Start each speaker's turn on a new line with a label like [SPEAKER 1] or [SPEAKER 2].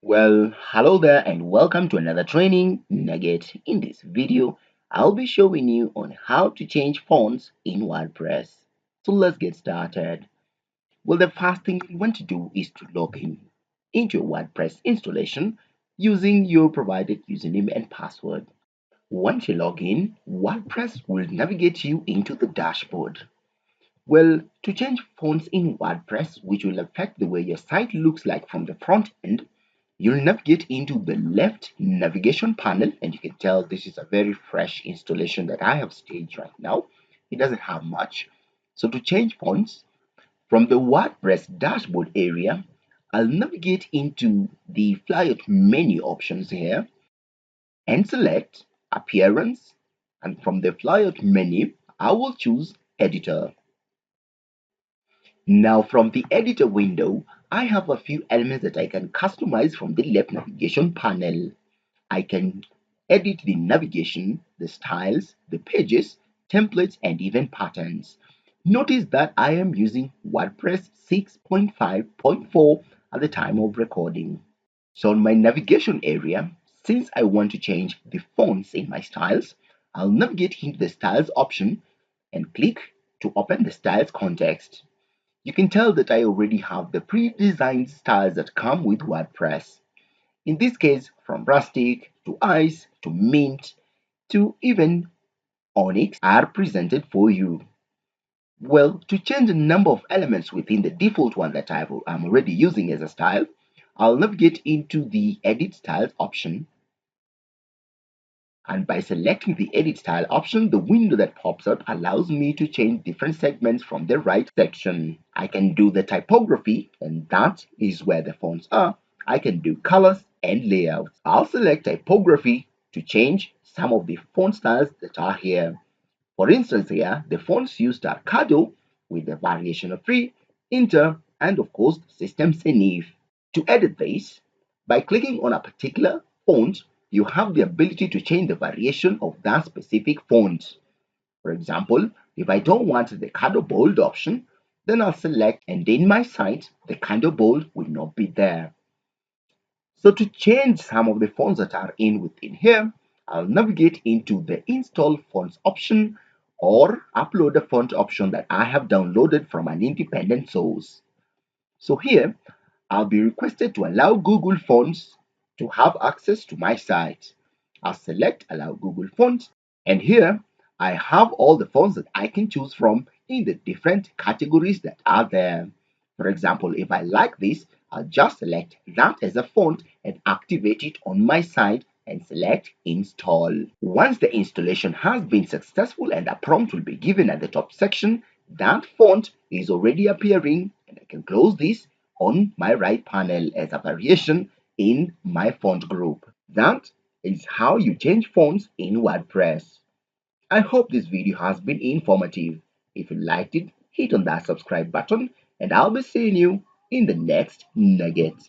[SPEAKER 1] Well, hello there and welcome to another training nugget. In this video, I'll be showing you on how to change fonts in WordPress. So let's get started. Well, the first thing you want to do is to log in into your WordPress installation using your provided username and password. Once you log in, WordPress will navigate you into the dashboard. Well, to change fonts in WordPress, which will affect the way your site looks like from the front end, you'll navigate into the left navigation panel, and you can tell this is a very fresh installation that I have staged right now. It doesn't have much. So to change fonts from the WordPress dashboard area, I'll navigate into the flyout menu options here and select appearance, and from the flyout menu I will choose editor. Now from the editor window, I have a few elements that I can customize from the left navigation panel. I can edit the navigation, the styles, the pages, templates, and even patterns. Notice that I am using WordPress 6.5.4 at the time of recording. So on my navigation area, since I want to change the fonts in my styles, I'll navigate into the styles option and click to open the styles context. You can tell that I already have the pre-designed styles that come with WordPress. In this case, from rustic to ice to mint to even onyx are presented for you. Well, to change the number of elements within the default one that I'm already using as a style, I'll navigate into the edit styles option, and by selecting the edit style option, the window that pops up allows me to change different segments from the right section. I can do the typography, and that is where the fonts are. I can do colors and layouts. I'll select typography to change some of the font styles that are here. For instance, here the fonts used are Cardo with the variation of free, Inter, and of course System Serif. To edit this, by clicking on a particular font, you have the ability to change the variation of that specific font. For example, if I don't want the Cardo Bold option, then I'll select, and in my site, the Cardo Bold will not be there. So to change some of the fonts that are within here, I'll navigate into the Install Fonts option or upload a font option that I have downloaded from an independent source. So here, I'll be requested to allow Google Fonts to have access to my site. I'll select Allow Google Fonts, and here I have all the fonts that I can choose from in the different categories that are there. For example, if I like this, I'll just select that as a font and activate it on my site and select Install. Once the installation has been successful and a prompt will be given at the top section, that font is already appearing, and I can close this on my right panel as a variation in my font group. That is how you change fonts in WordPress. I hope this video has been informative. If you liked it, hit on that subscribe button, and I'll be seeing you in the next nugget.